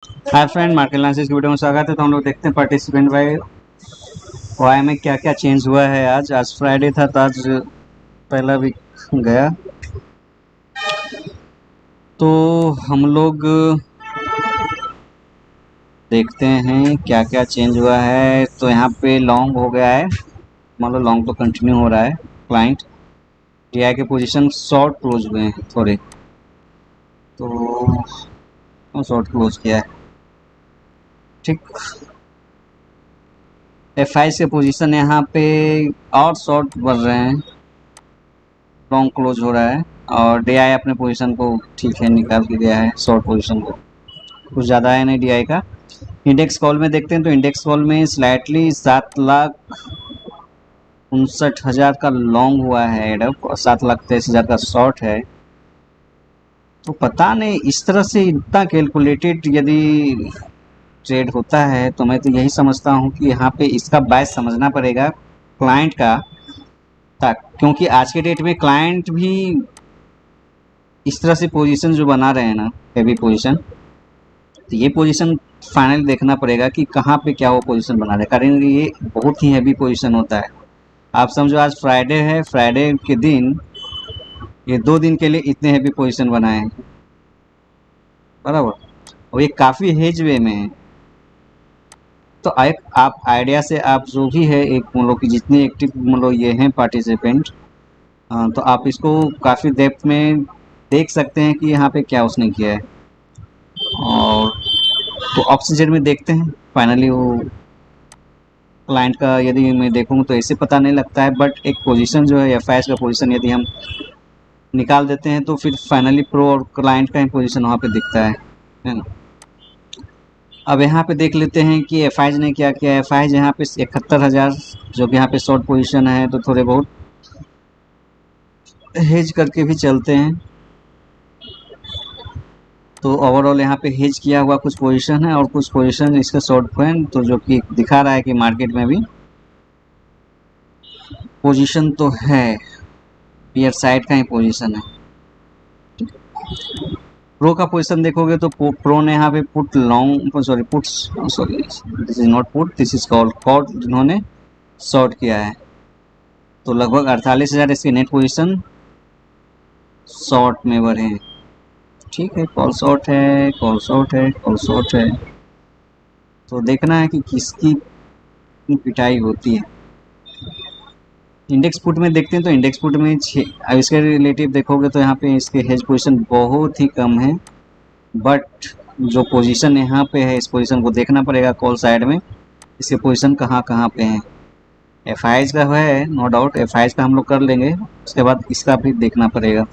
Hi friend, market analysis की video में स्वागत है। तो हम लोग देखते हैं पार्टिसिपेंट वाई वाई में क्या क्या चेंज हुआ है। आज फ्राइडे था, तो आज पहला वीक गया। तो हम लोग देखते हैं क्या क्या चेंज हुआ है। तो यहाँ पे लॉन्ग हो गया है, मान लो लॉन्ग तो कंटिन्यू हो रहा है। क्लाइंट टीआई के पोजीशन शॉर्ट क्लोज हुए हैं थोड़े, तो शॉर्ट क्लोज किया है। ठीक, F5 के पोजीशन यहाँ पे और शॉर्ट बढ़ रहे हैं, लॉन्ग क्लोज हो रहा है। और डी आई अपने पोजीशन को ठीक है निकाल के गया है, शॉर्ट पोजीशन को कुछ ज़्यादा है नहीं डी आई का। इंडेक्स कॉल में देखते हैं तो इंडेक्स कॉल में स्लाइटली 7,59,000 का लॉन्ग हुआ है एडप और 7,23,000 का शॉर्ट है। तो पता नहीं इस तरह से इतना कैलकुलेटेड यदि ट्रेड होता है तो मैं तो यही समझता हूँ कि यहाँ पे इसका बायस समझना पड़ेगा क्लाइंट का, क्योंकि आज के डेट में क्लाइंट भी इस तरह से पोजीशन जो बना रहे हैं ना, हैवी पोजीशन, तो ये पोजीशन फाइनल देखना पड़ेगा कि कहाँ पे क्या वो पोजीशन बना रहे हैं, कारण ये बहुत ही हैवी पोजीशन होता है। आप समझो आज फ्राइडे है, फ्राइडे के दिन ये 2 दिन के लिए इतने हैवी पोजीशन बनाए हैं, बराबर। और ये काफ़ी हेज वे में है। तो एक आप आइडिया से आप जो भी है, एक मतलब कि जितने एक्टिव मतलब ये हैं पार्टिसिपेंट, तो आप इसको काफ़ी डेप्थ में देख सकते हैं कि यहाँ पे क्या उसने किया है। और तो ऑक्सीजन में देखते हैं फाइनली वो क्लाइंट का यदि मैं देखूँ तो ऐसे पता नहीं लगता है, बट एक पोजीशन जो है एफ का पोजीशन यदि हम निकाल देते हैं तो फिर फाइनली प्रो और क्लाइंट का ही पोजीशन वहाँ पे दिखता है ना। अब यहाँ पे देख लेते हैं कि एफ ने क्या किया। एफ यहाँ पे 71,000 जो कि यहाँ पे शॉर्ट पोजीशन है, तो थोड़े बहुत हेज करके भी चलते हैं। तो ओवरऑल यहाँ पे हेज किया हुआ कुछ पोजीशन है और कुछ पोजीशन इसका शॉर्ट पॉइंट, तो जो कि दिखा रहा है कि मार्केट में भी पोजीशन तो है, पियर साइड का ही पोजीशन है। प्रो का पोजीशन देखोगे तो प्रो ने यहाँ पे put long sorry this is not put, this is call जिन्होंने शॉर्ट किया है। तो लगभग 48,000 इसके नेट पोजीशन शॉर्ट में बढ़े हैं। ठीक है, कॉल शॉर्ट है, कॉल शॉर्ट है, कॉल शॉर्ट है। तो देखना है कि किसकी पिटाई होती है। इंडेक्स पुट में देखते हैं तो इंडेक्स पुट में इसके रिलेटिव देखोगे तो यहाँ पे इसके हेज पोजीशन बहुत ही कम है, बट जो पोजीशन यहाँ पे है इस पोजीशन को देखना पड़ेगा कॉल साइड में, इसके पोजीशन कहाँ कहाँ पे हैं। एफ का है नो डाउट, एफ का हम लोग कर लेंगे, उसके बाद इसका भी देखना पड़ेगा।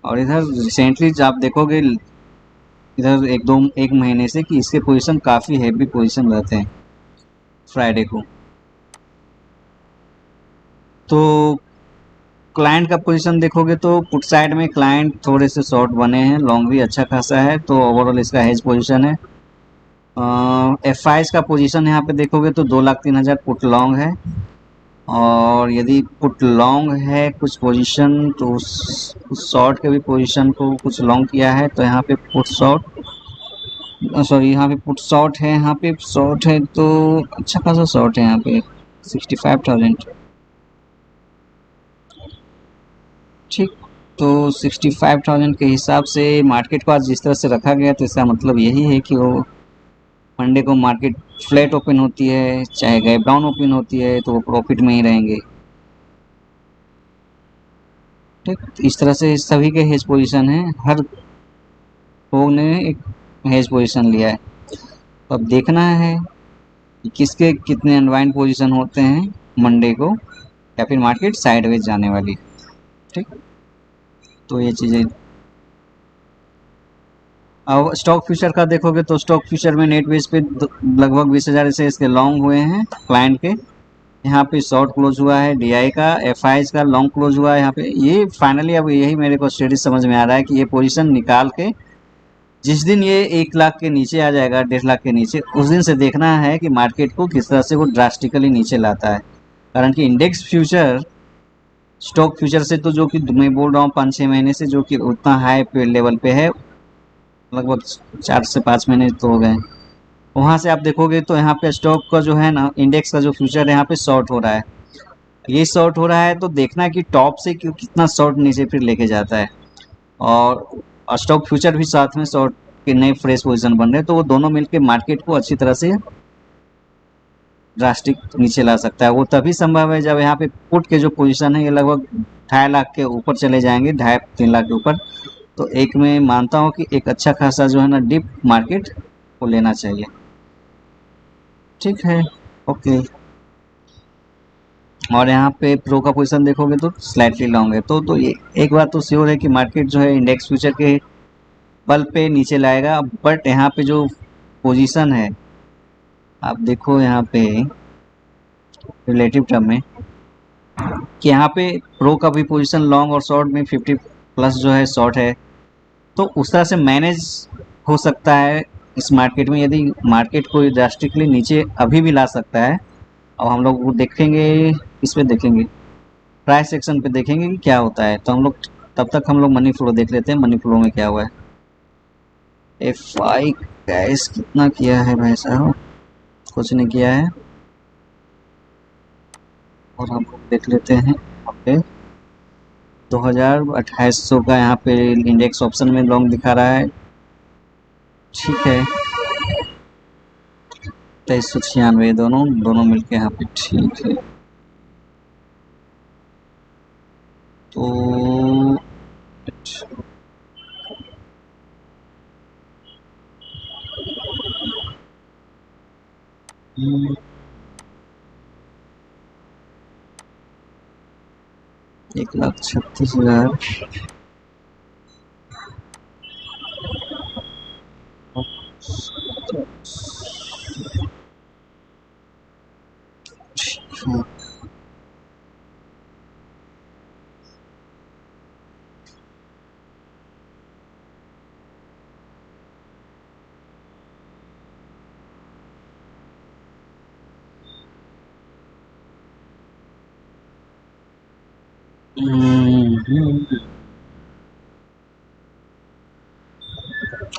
और इधर रिसेंटली आप देखोगे इधर एक महीने से कि इसके पोजीशन काफ़ी हैवी पोजीशन रहते हैं फ्राइडे को। तो क्लाइंट का पोजीशन देखोगे तो पुट साइड में क्लाइंट थोड़े से शॉर्ट बने हैं, लॉन्ग भी अच्छा खासा है, तो ओवरऑल इसका हेज पोजीशन है। एफ का पोजीशन यहाँ पे देखोगे तो 2,03,000 पुट लॉन्ग है। और यदि पुट लॉन्ग है कुछ पोजीशन तो उस शॉर्ट के भी पोजीशन को कुछ लॉन्ग किया है, तो यहाँ पे पुट शॉर्ट सॉरी यहाँ पे पुट शॉर्ट है, यहाँ पे शॉर्ट है तो अच्छा खासा शॉर्ट है यहाँ पे 65,000। ठीक, तो 65,000 के हिसाब से मार्केट को आज जिस तरह से रखा गया, तो इसका मतलब यही है कि वो मंडे को मार्केट फ्लैट ओपन होती है चाहे गैप डाउन ओपन होती है तो वो प्रॉफिट में ही रहेंगे। ठीक, इस तरह से सभी के हेज पोजीशन है, हर लोग ने एक हेज पोजीशन लिया है। तो अब देखना है कि किसके कितने अनवाइंड पोजीशन होते हैं मंडे को, या फिर मार्केट साइडवेज जाने वाली। ठीक, तो ये चीज़ें। अब स्टॉक फ्यूचर का देखोगे तो स्टॉक फ्यूचर में नेट बेस पे लगभग 20,000 से इसके लॉन्ग हुए हैं क्लाइंट के। यहाँ पे शॉर्ट क्लोज हुआ है डीआई का, एफआई का लॉन्ग क्लोज हुआ है यहाँ पे। ये फाइनली अब यही मेरे को स्टडी समझ में आ रहा है कि ये पोजीशन निकाल के जिस दिन ये 1 लाख के नीचे आ जाएगा, 1.5 लाख के नीचे, उस दिन से देखना है कि मार्केट को किस तरह से वो ड्रास्टिकली नीचे लाता है। कारण कि इंडेक्स फ्यूचर स्टॉक फ्यूचर से तो जो कि मैं बोल रहा हूँ 5-6 महीने से जो कि उतना हाई लेवल पे है, लगभग 4 से 5 महीने तो हो गए। वहाँ से आप देखोगे तो यहाँ पे स्टॉक का जो है ना, इंडेक्स का जो फ्यूचर है यहाँ पे शॉर्ट हो रहा है। ये शॉर्ट हो रहा है तो देखना कि टॉप से क्यों कितना शॉर्ट नीचे फिर लेके जाता है। और स्टॉक फ्यूचर भी साथ में शॉर्ट के नए फ्रेश पोजीशन बन रहे हैं, तो वो दोनों मिलके मार्केट को अच्छी तरह से ड्रास्टिक नीचे ला सकता है। वो तभी संभव है जब यहाँ पे पुट के जो पोजीशन है ये लगभग 2.5 लाख के ऊपर चले जाएंगे, 2.5-3 लाख के ऊपर। तो एक मैं मानता हूँ कि एक अच्छा खासा जो है ना डिप मार्केट को लेना चाहिए। ठीक है, ओके। और यहाँ पे प्रो का पोजीशन देखोगे तो स्लाइटली लॉन्ग है, तो ये एक बात तो श्योर है कि मार्केट जो है इंडेक्स फ्यूचर के बल पे नीचे लाएगा। बट यहाँ पे जो पोजीशन है, आप देखो यहाँ पे रिलेटिव टर्म में कि यहाँ पे प्रो का भी पोजीशन लॉन्ग और शॉर्ट में 50+ जो है शॉर्ट है। तो उस तरह से मैनेज हो सकता है इस मार्केट में, यदि मार्केट को ड्रास्टिकली नीचे अभी भी ला सकता है। अब हम लोग वो देखेंगे, इस पे देखेंगे, प्राइस सेक्शन पे देखेंगे कि क्या होता है। तो हम लोग तब तक हम लोग मनी फ्लो देख लेते हैं, मनी फ्लो में क्या हुआ है। एफ आई गैस कितना किया है भाई साहब, कुछ नहीं किया है। और हम लोग देख लेते हैं यहाँ पे 2800 का यहाँ पे इंडेक्स ऑप्शन में लॉन्ग दिखा रहा है। ठीक है, 2396 दोनों दोनों मिलके यहाँ पे ठीक है। तो हम्म, 1,36,000।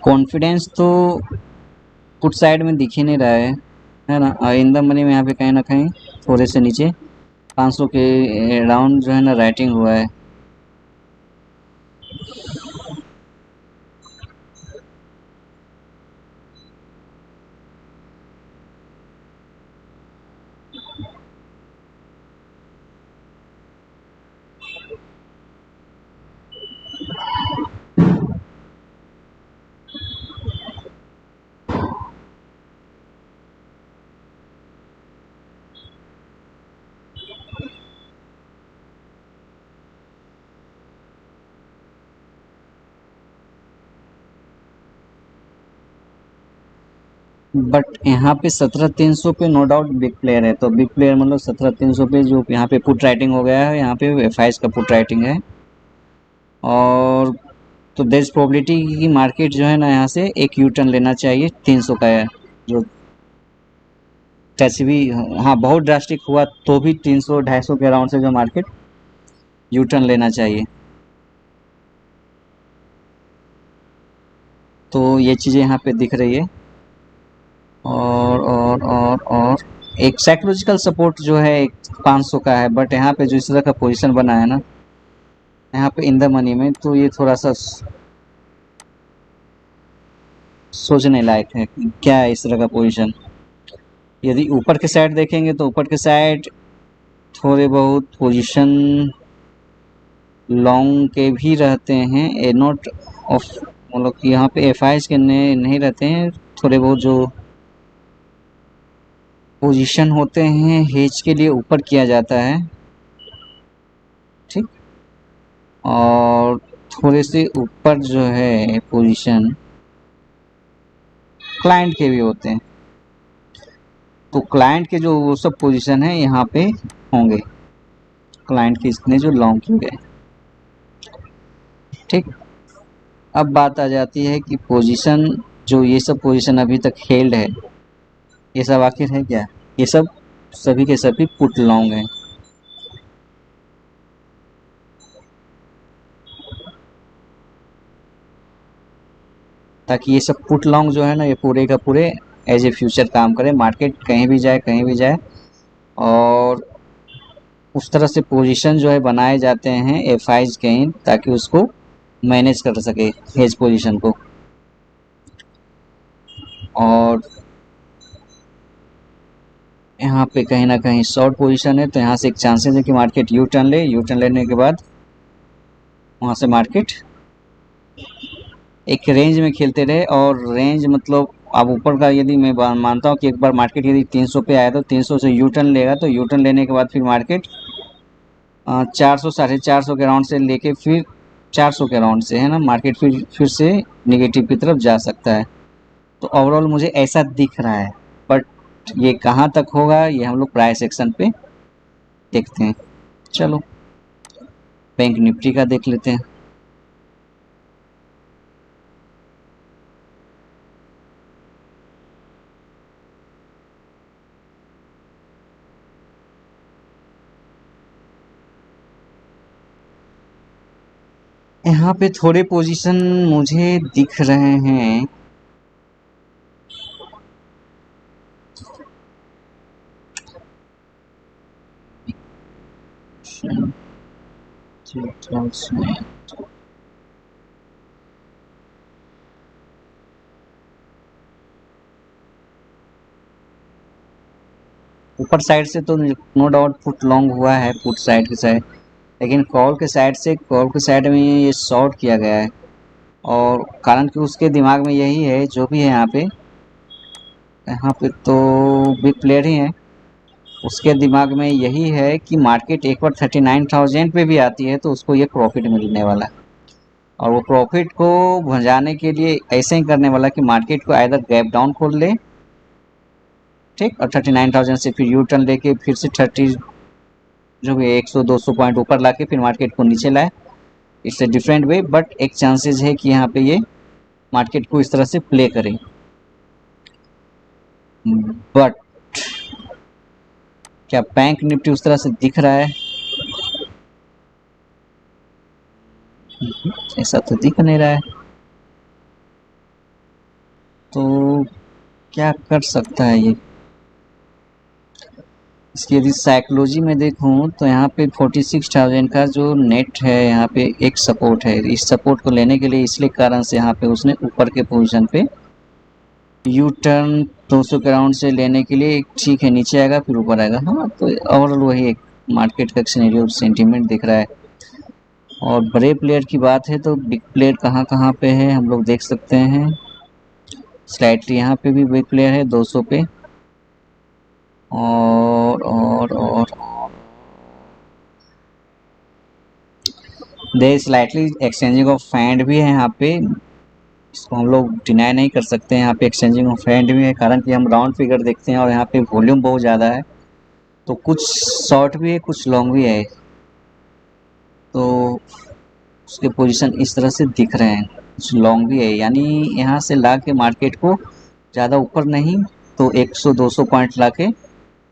कॉन्फिडेंस तो पुट साइड में दिख ही नहीं रहा है ना। इन द मनी में यहाँ पे कहीं ना कहीं थोड़े से नीचे 500 के राउंड जो है ना राइटिंग हुआ है। बट यहाँ पे 17,300 पे नो डाउट बिग प्लेयर है। तो बिग प्लेयर मतलब 17,300 पे जो यहाँ पे पुट राइटिंग हो गया है, यहाँ पे एफ का पुट राइटिंग है। और तो देर प्रोबेबिलिटी की मार्केट जो है ना यहाँ से एक यू टर्न लेना चाहिए 300 का है जो कैसे भी। हाँ, बहुत ड्रास्टिक हुआ तो भी 300-250 के अराउंड से जो मार्केट यू टर्न लेना चाहिए। तो ये चीज़ें यहाँ पे दिख रही है। और एक साइकोलॉजिकल सपोर्ट जो है 500 का है। बट यहाँ पे जो इस तरह का पोजीशन बना है ना यहाँ पे इन द मनी में, तो ये थोड़ा सा सोचने लायक है कि क्या है इस तरह का पोजीशन। यदि ऊपर के साइड देखेंगे तो ऊपर के साइड थोड़े बहुत पोजीशन लॉन्ग के भी रहते हैं। ए नोट ऑफ मतलब कि यहाँ पे एफ के नहीं रहते हैं। थोड़े बहुत जो पोजीशन होते हैं हेज के लिए ऊपर किया जाता है, ठीक। और थोड़े से ऊपर जो है पोजीशन क्लाइंट के भी होते हैं। तो क्लाइंट के जो वो सब पोजीशन है यहाँ पे होंगे, क्लाइंट के इसने जो लॉन्ग किए गए, ठीक। अब बात आ जाती है कि पोजीशन जो ये सब पोजीशन अभी तक हेल्ड है, ये सब आखिर है क्या। ये सब सभी के सभी पुट लॉन्ग हैं। ताकि ये सब पुट लॉन्ग जो है ना ये पूरे का पूरे एज ए फ्यूचर काम करे, मार्केट कहीं भी जाए कहीं भी जाए। और उस तरह से पोजीशन जो है बनाए जाते हैं एफ आईज के इन, ताकि उसको मैनेज कर सके हेज पोजीशन को। और यहाँ पे कहीं ना कहीं शॉर्ट पोजीशन है, तो यहाँ से एक चांसेस है कि मार्केट यू टर्न ले, यू टर्न लेने के बाद वहाँ से मार्केट एक रेंज में खेलते रहे। और रेंज मतलब अब ऊपर का यदि मैं मानता हूँ कि एक बार मार्केट यदि 300 पे आया तो 300 से यू टर्न लेगा, तो यू टर्न लेने के बाद फिर मार्केट 400 450 के राउंड से लेके फिर 400 के राउंड से है ना मार्केट फिर से निगेटिव की तरफ जा सकता है। तो ओवरऑल मुझे ऐसा दिख रहा है, बट ये कहाँ तक होगा ये हम लोग प्राइस एक्शन पे देखते हैं। चलो बैंक निफ्टी का देख लेते हैं। यहाँ पे थोड़े पोजीशन मुझे दिख रहे हैं। ऊपर साइड से तो नो डाउट पुट लॉन्ग हुआ है पुट साइड के साइड, लेकिन कॉल के साइड में ये शॉर्ट किया गया है। और कारण कि उसके दिमाग में यही है जो भी है यहाँ पे तो बिग प्लेयर ही है। उसके दिमाग में यही है कि मार्केट एक बार 39,000 पे भी आती है तो उसको ये प्रॉफिट मिलने वाला है। और वो प्रॉफिट को भंजाने के लिए ऐसे ही करने वाला कि मार्केट को आइदर गैप डाउन खोल ले, ठीक, और 39,000 से फिर यू टर्न लेके फिर से 30 जो भी 100-200 पॉइंट ऊपर लाके फिर मार्केट को नीचे लाए। It's a different way, but एक चांसेस है कि यहाँ पे ये मार्केट को इस तरह से प्ले करें। बट क्या बैंक निफ्टी उस तरह से दिख रहा है? ऐसा तो दिख नहीं रहा है। तो क्या कर सकता है ये? इसकी यदि साइकोलॉजी में देखूं तो यहाँ पे 46,000 का जो नेट है यहाँ पे एक सपोर्ट है। इस सपोर्ट को लेने के लिए इसलिए कारण से यहाँ पे उसने ऊपर के पोजीशन पे यू टर्न 200 के राउंड से लेने के लिए ठीक है, नीचे आएगा फिर ऊपर आएगा। हाँ, तो ओवरऑल वही एक मार्केट का सिनेरियो सेंटीमेंट दिख रहा है। और बड़े प्लेयर की बात है तो बिग प्लेयर कहाँ कहाँ पे है हम लोग देख सकते हैं। स्लाइटली यहाँ पे भी बिग प्लेयर है 200 पे। और दे स्लाइटली एक्सचेंजिंग ऑफ फैंड भी है यहाँ पे। इसको हम लोग डिनाई नहीं कर सकते हैं, यहाँ पे एक्सचेंजिंग ऑफ फैंड भी है, कारण कि हम राउंड फिगर देखते हैं और यहाँ पे वॉल्यूम बहुत ज़्यादा है। तो कुछ शॉर्ट भी है कुछ लॉन्ग भी है, तो उसके पोजीशन इस तरह से दिख रहे हैं। कुछ लॉन्ग भी है, यानी यहाँ से ला के मार्केट को ज़्यादा ऊपर नहीं तो 100-200 पॉइंट ला के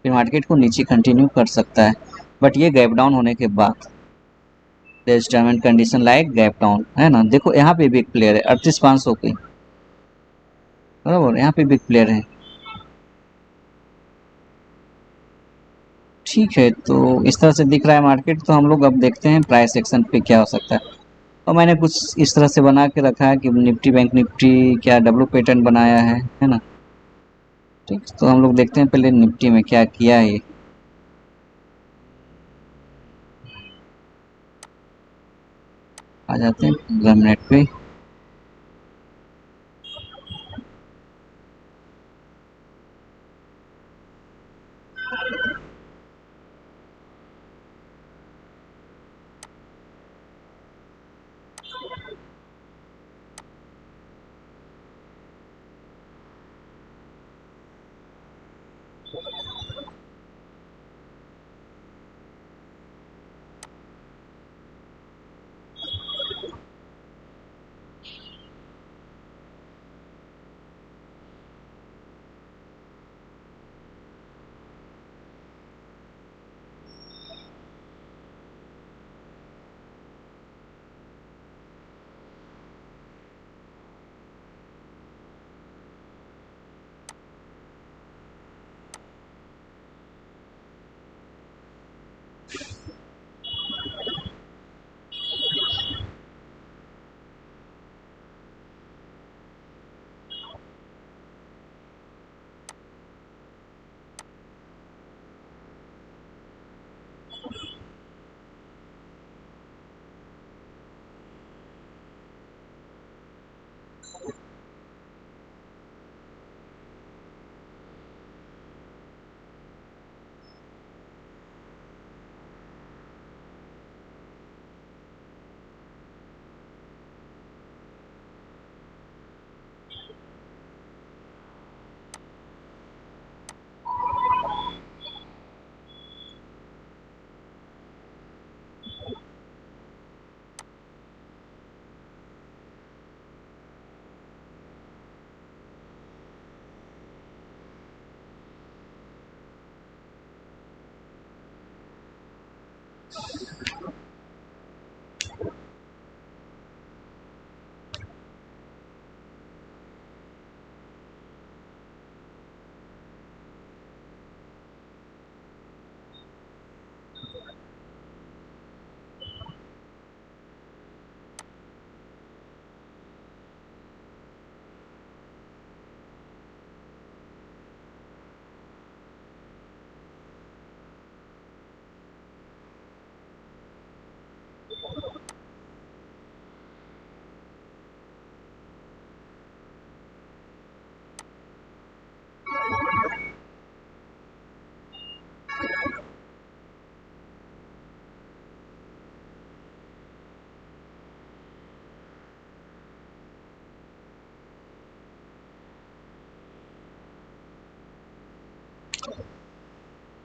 फिर मार्केट को नीचे कंटिन्यू कर सकता है। बट ये गैप डाउन होने के बाद term and condition like gap down है ना। देखो यहाँ पे बिग प्लेयर है 38,500 पे, बराबर, यहाँ पे बिग प्लेयर है। ठीक है, तो इस तरह से दिख रहा है मार्केट। तो हम लोग अब देखते हैं प्राइस एक्शन पे क्या हो सकता है। और मैंने कुछ इस तरह से बना के रखा है कि निफ्टी बैंक निफ्टी क्या डब्लू पैटर्न बनाया है ना। ठीक, तो हम लोग देखते हैं पहले निफ्टी में क्या किया है। आ जाते हैं 15 मिनट पे।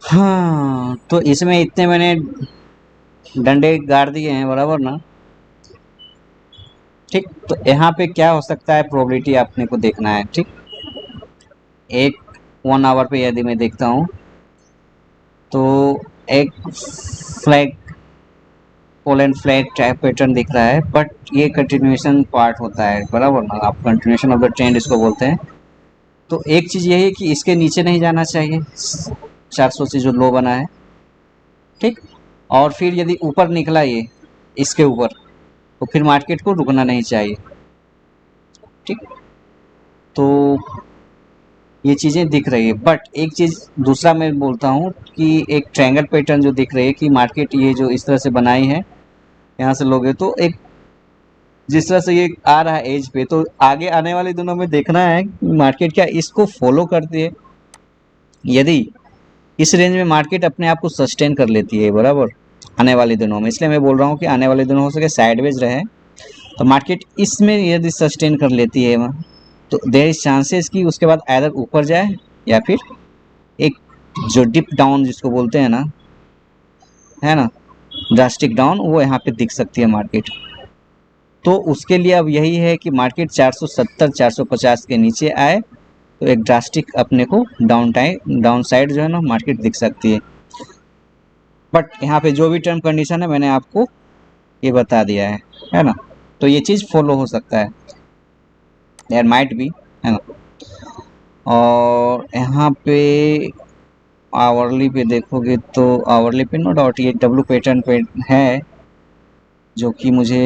हाँ, तो इसमें इतने मैंने डंडे गाड़ दिए हैं, बराबर ना। ठीक, तो यहाँ पे क्या हो सकता है, प्रोबेबिलिटी आपने को देखना है। ठीक, एक 1 आवर पे यदि मैं देखता हूँ तो एक flag, Poland flag type pattern दिख रहा है, बट ये कंटिन्यूएशन पार्ट होता है, बराबर ना। आप कंटिन्यूएशन ऑफ द ट्रेंड इसको बोलते हैं। तो एक चीज़ ये है कि इसके नीचे नहीं जाना चाहिए 400 से जो लो बना है। ठीक, और फिर यदि ऊपर निकला ये इसके ऊपर, तो फिर मार्केट को रुकना नहीं चाहिए। ठीक, तो ये चीज़ें दिख रही है, बट एक चीज़ दूसरा मैं बोलता हूँ कि एक ट्रायंगल पैटर्न जो दिख रही है कि मार्केट ये जो इस तरह से बनाई है, यहाँ से लोगे तो एक जिस तरह से ये आ रहा है एज पे, तो आगे आने वाले दिनों में देखना है मार्केट क्या इसको फॉलो करती है। यदि इस रेंज में मार्केट अपने आप को सस्टेन कर लेती है, बराबर, आने वाले दिनों में, इसलिए मैं बोल रहा हूँ कि आने वाले दिनों हो सके साइडवेज रहे, तो मार्केट इसमें यदि सस्टेन कर लेती है तो देयर इज चांसेस कि उसके बाद आइदर ऊपर जाए या फिर एक जो डिप डाउन जिसको बोलते हैं ना, है ना, ड्रास्टिक डाउन, वो यहाँ पे दिख सकती है मार्केट। तो उसके लिए अब यही है कि मार्केट 470 450 के नीचे आए तो एक ड्रास्टिक अपने को डाउन साइड जो है ना मार्केट दिख सकती है। बट यहाँ पे जो भी टर्म कंडीशन है मैंने आपको ये बता दिया है ना। तो ये चीज़ फॉलो हो सकता है, देयर माइट बी, है ना। और यहाँ पे आवरली पे देखोगे तो आवरली पे नो डाउट ये डब्लू पैटर्न पे है, जो कि मुझे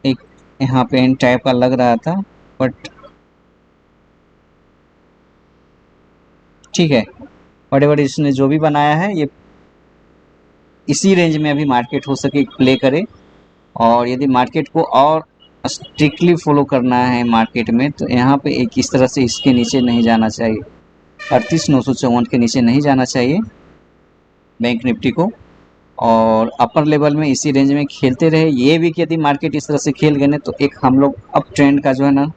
एक यहाँ पे एन टाइप का लग रहा था, बट ठीक है, वट इसने जो भी बनाया है ये इसी रेंज में अभी मार्केट हो सके प्ले करे। और यदि मार्केट को और स्ट्रिक्टली फॉलो करना है मार्केट में, तो यहाँ पे एक इस तरह से इसके नीचे नहीं जाना चाहिए, 38,954 के नीचे नहीं जाना चाहिए बैंक निफ्टी को। और अपर लेवल में इसी रेंज में खेलते रहे। ये भी कि यदि मार्केट इस तरह से खेल गए ना, तो एक हम लोग अप ट्रेंड का जो है ना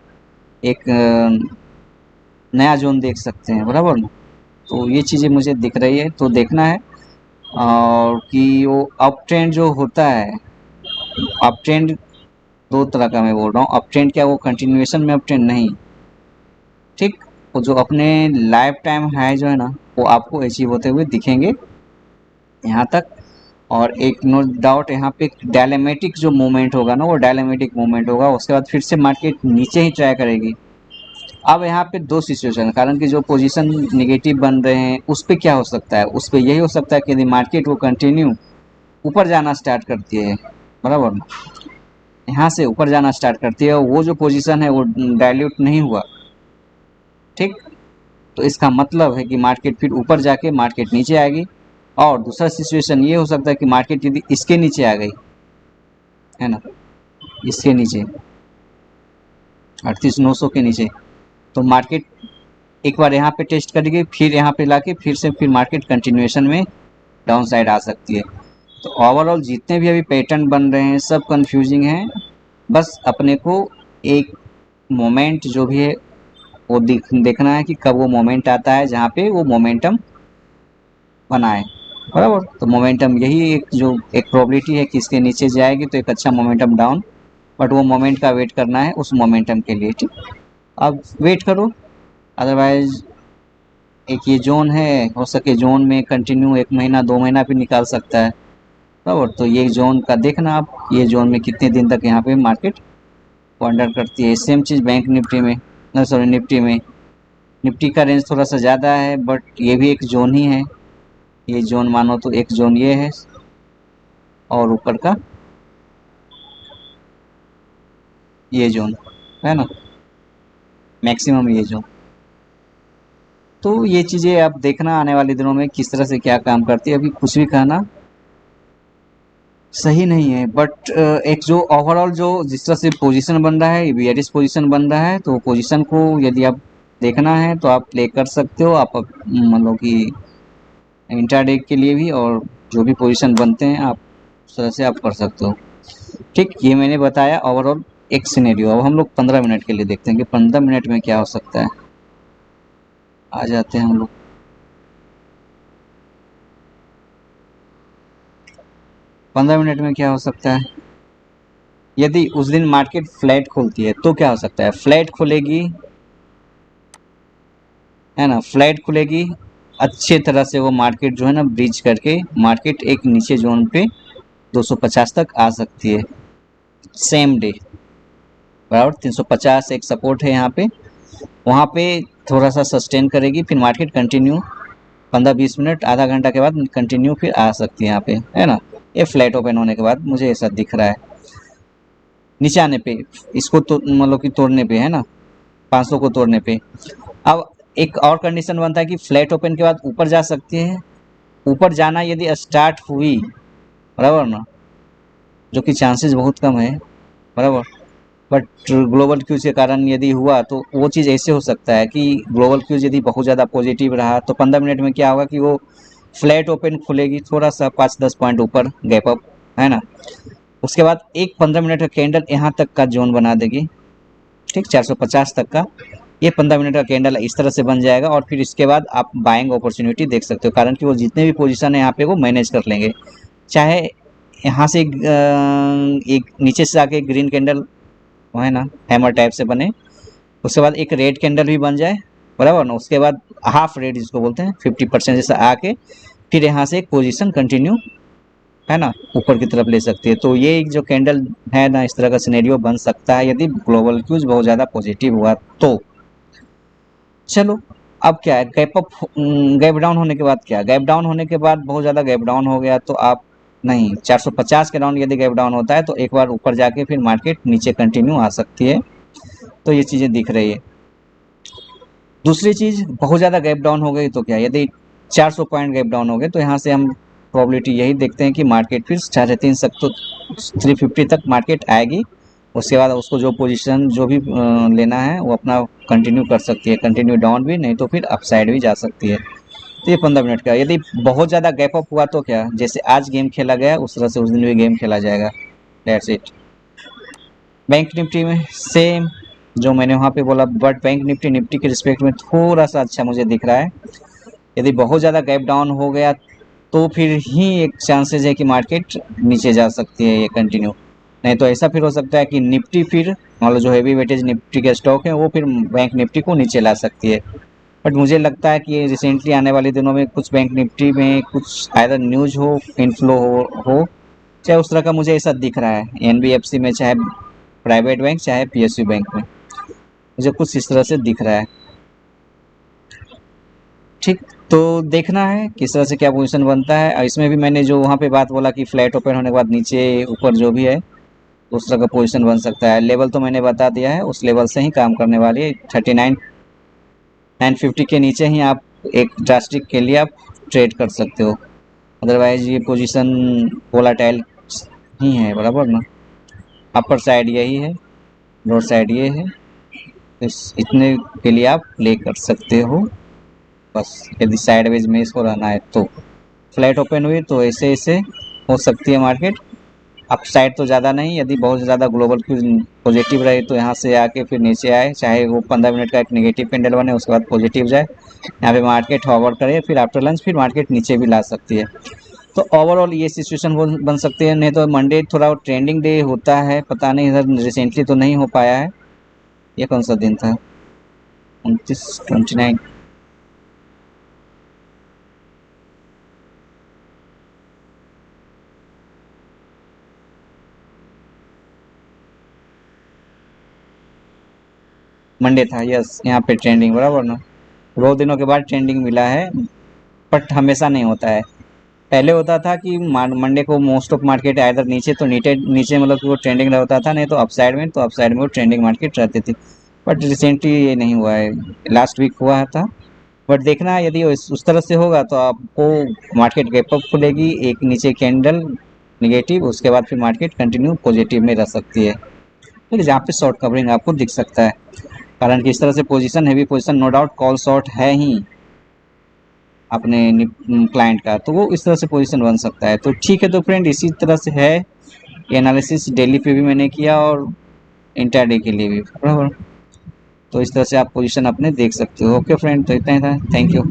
एक नया जोन देख सकते हैं, बराबर ना। तो ये चीज़ें मुझे दिख रही है, तो देखना है। और कि वो अप ट्रेंड जो होता है, अप ट्रेंड दो तरह का मैं बोल रहा हूँ। अप ट्रेंड क्या, वो कंटिन्यूएशन में अप ट्रेंड नहीं, ठीक, वो जो अपने लाइफ टाइम हाई जो है ना वो आपको अचीव होते हुए दिखेंगे यहाँ तक। और एक नो डाउट यहाँ पे डायलेमेटिक जो मूवमेंट होगा ना, वो डायलेमेटिक मूवमेंट होगा, उसके बाद फिर से मार्केट नीचे ही ट्राई करेगी। अब यहाँ पे दो सिचुएशन है, कारण कि जो पोजीशन निगेटिव बन रहे हैं उस पर क्या हो सकता है, उस पर यही हो सकता है कि यदि मार्केट वो कंटिन्यू ऊपर जाना स्टार्ट करती है, बराबर, यहाँ से ऊपर जाना स्टार्ट करती है, वो जो पोजीशन है वो डायल्यूट नहीं हुआ, ठीक, तो इसका मतलब है कि मार्केट फिर ऊपर जाके मार्केट नीचे आएगी। और दूसरा सिचुएशन ये हो सकता है कि मार्केट यदि इसके नीचे आ गई, है ना, इसके नीचे 38,900 के नीचे, तो मार्केट एक बार यहाँ पे टेस्ट करेगी, फिर यहाँ पे लाके फिर मार्केट कंटिन्यूएशन में डाउन साइड आ सकती है। तो ओवरऑल जितने भी अभी पैटर्न बन रहे हैं सब कंफ्यूजिंग हैं। बस अपने को एक मोमेंट जो भी है वो देखना है कि कब वो मोमेंट आता है जहाँ पे वो मोमेंटम बनाए, बराबर। तो मोमेंटम यही एक जो एक प्रोबेबिलिटी है कि इसके नीचे जाएगी तो एक अच्छा मोमेंटम डाउन, बट वो मोमेंट का वेट करना है उस मोमेंटम के लिए, ठीक। अब वेट करो, अदरवाइज एक ये जोन है, हो सके जोन में कंटिन्यू 1 महीना 2 महीना भी निकाल सकता है, बराबर। तो ये जोन का देखना आप, ये जोन में कितने दिन तक यहाँ पे मार्केट वंडर करती है। सेम चीज़ बैंक निफ्टी में, ना सॉरी निफ्टी में। निफ्टी का रेंज थोड़ा सा ज़्यादा है, बट ये भी एक जोन ही है। ये जोन मानो तो एक जोन ये है, और ऊपर का ये जोन है ना, मैक्सिमम ये जोन। तो ये चीज़ें आप देखना आने वाले दिनों में किस तरह से क्या काम करती है। अभी कुछ भी कहना सही नहीं है, बट एक जो ओवरऑल जो जिस तरह से पोजीशन बन रहा है, बियरिश पोजीशन बन रहा है, तो पोजीशन को यदि आप देखना है तो आप प्ले कर सकते हो। आप मतलब कि इंट्राडे के लिए भी, और जो भी पोजीशन बनते हैं आप उस तरह से आप कर सकते हो। ठीक, ये मैंने बताया ओवरऑल एक सिनेरियो। अब हम लोग 15 मिनट के लिए देखते हैं कि 15 मिनट में क्या हो सकता है। आ जाते हैं हम लोग 15 मिनट में क्या हो सकता है। यदि उस दिन मार्केट फ्लैट खोलती है तो क्या हो सकता है। फ्लैट खुलेगी, है ना, फ्लैट खुलेगी अच्छे तरह से, वो मार्केट जो है ना ब्रीच करके मार्केट एक नीचे जोन पे 250 तक आ सकती है सेम डे। बराबर, 350 एक सपोर्ट है यहाँ पे, वहाँ पे थोड़ा सा सस्टेन करेगी, फिर मार्केट कंटिन्यू 15-20 मिनट आधा घंटा के बाद कंटिन्यू फिर आ सकती है यहाँ पे, है ना। ये फ्लैट ओपन होने के बाद मुझे ऐसा दिख रहा है, नीचे आने पे, इसको तो मतलब कि तोड़ने पे, है ना, 500 को तोड़ने पे। अब एक और कंडीशन बनता है कि फ्लैट ओपन के बाद ऊपर जा सकती है। ऊपर जाना यदि स्टार्ट हुई, बराबर ना, जो कि चांसेस बहुत कम है, बराबर, बट ग्लोबल क्यूज के कारण यदि हुआ तो वो चीज़ ऐसे हो सकता है कि ग्लोबल क्यूज यदि बहुत ज़्यादा पॉजिटिव रहा तो 15 मिनट में क्या होगा कि वो फ्लैट ओपन खुलेगी थोड़ा सा 5-10 पॉइंट ऊपर गैप अप, है ना। उसके बाद एक 15 मिनट का कैंडल यहाँ तक का जोन बना देगी, ठीक, 450 तक का। ये 15 मिनट का कैंडल इस तरह से बन जाएगा, और फिर इसके बाद आप बाइंग अपॉर्चुनिटी देख सकते हो, कारण कि वो जितने भी पोजीशन है यहाँ पे वो मैनेज कर लेंगे। चाहे यहाँ से एक नीचे से आके ग्रीन कैंडल, है ना, हैमर टाइप से बने, उसके बाद एक रेड कैंडल भी बन जाए, बराबर ना, उसके बाद हाफ रेड जिसको बोलते हैं 50% जैसा आके फिर यहाँ से एक पोजीशन कंटिन्यू, है ना, ऊपर की तरफ ले सकती है। तो ये एक जो कैंडल है ना, इस तरह का सिनेरियो बन सकता है यदि ग्लोबल क्यूज बहुत ज़्यादा पॉजिटिव हुआ तो। चलो, अब क्या है, गैप अप, गैप डाउन होने के बाद क्या, गैप डाउन होने के बाद बहुत ज़्यादा गैप डाउन हो गया तो आप नहीं, 450 के राउंड यदि गैप डाउन होता है तो एक बार ऊपर जाके फिर मार्केट नीचे कंटिन्यू आ सकती है। तो ये चीज़ें दिख रही है। दूसरी चीज़, बहुत ज़्यादा गैप डाउन हो गई तो क्या, यदि 400 पॉइंट गैप डाउन हो गए तो यहाँ से हम प्रोबेबिलिटी यही देखते हैं कि मार्केट फिर 350 तक तो 350 तक मार्केट आएगी। उसके बाद उसको जो पोजीशन जो भी लेना है वो अपना कंटिन्यू कर सकती है, कंटिन्यू डाउन भी, नहीं तो फिर अपसाइड भी जा सकती है। तो ये 15 मिनट का। यदि बहुत ज़्यादा गैप अप हुआ तो क्या, जैसे आज गेम खेला गया उस तरह से उस दिन भी गेम खेला जाएगा। That's it. बैंक निफ्टी में सेम जो मैंने वहाँ पे बोला, बट बैंक निफ्टी निफ्टी के रिस्पेक्ट में थोड़ा सा अच्छा मुझे दिख रहा है। यदि बहुत ज़्यादा गैप डाउन हो गया तो फिर ही एक चांसेस है कि मार्केट नीचे जा सकती है ये कंटिन्यू, नहीं तो ऐसा फिर हो सकता है कि निफ्टी फिर, मान लो जो हैवी वेटेज निफ्टी के स्टॉक हैं वो फिर बैंक निफ्टी को नीचे ला सकती है। बट मुझे लगता है कि रिसेंटली आने वाले दिनों में कुछ बैंक निफ्टी में कुछ आइदर न्यूज हो, इनफ्लो हो, चाहे उस तरह का मुझे ऐसा दिख रहा है एनबीएफसी में, चाहे प्राइवेट बैंक, चाहे पीएसयू बैंक में, मुझे कुछ इस तरह से दिख रहा है। ठीक, तो देखना है किस तरह से क्या पोजीशन बनता है। और इसमें भी मैंने जो वहाँ पे बात बोला कि फ्लैट ओपन होने के बाद नीचे ऊपर जो भी है उस तरह का पोजीशन बन सकता है। लेवल तो मैंने बता दिया है, उस लेवल से ही काम करने वाली है। 39,950 के नीचे ही आप एक ड्रास्टिक के लिए आप ट्रेड कर सकते हो, अदरवाइज ये पोजीशन वोलाटाइल ही है, बराबर ना। अपर साइड यही है, लोअर साइड ये है, इस इतने के लिए आप प्ले कर सकते हो बस। यदि साइडवेज में इसको रहना है तो फ्लैट ओपन हुई तो ऐसे ऐसे हो सकती है मार्केट। अप साइड तो ज़्यादा नहीं, यदि बहुत ज़्यादा ग्लोबल क्यूज पॉजिटिव रहे तो यहाँ से आके फिर नीचे आए, चाहे वो 15 मिनट का एक नेगेटिव कैंडल बने उसके बाद पॉजिटिव जाए, यहाँ पे मार्केट हॉवर करे, फिर आफ्टर लंच फिर मार्केट नीचे भी ला सकती है। तो ओवरऑल ये सिचुएशन बन सकती है। नहीं तो मंडे थोड़ा ट्रेंडिंग डे होता है, पता नहीं इधर रिसेंटली तो नहीं हो पाया है। ये कौन सा दिन था, 29, 29। मंडे था, यस, यहाँ पे ट्रेंडिंग बराबर ना, बहुत दिनों के बाद ट्रेंडिंग मिला है, बट हमेशा नहीं होता है। पहले होता था कि मंडे को मोस्ट ऑफ मार्केट इधर नीचे तो नीचे नीचे मतलब कि वो ट्रेंडिंग रहता था, नहीं तो अप साइड में वो ट्रेंडिंग मार्केट रहती थी। बट रिसेंटली ये नहीं हुआ है, लास्ट वीक हुआ था। बट देखना है, यदि उस तरह से होगा तो आपको मार्केट गैप अप खुलेगी, एक नीचे कैंडल निगेटिव, उसके बाद फिर मार्केट कंटिन्यू पॉजिटिव में रह सकती है। फिर जहाँ पे शॉर्ट कवरिंग आपको दिख सकता है, कारण कि इस तरह से position heavy position no doubt call short है ही अपने क्लाइंट का, तो वो इस तरह से पोजीशन बन सकता है। तो ठीक है, तो फ्रेंड इसी तरह से है ये एनालिसिस, डेली पे भी मैंने किया और इंटरडे के लिए भी, बराबर। तो इस तरह से आप पोजीशन अपने देख सकते हो। ओके फ्रेंड, तो इतना ही था, थैंक यू।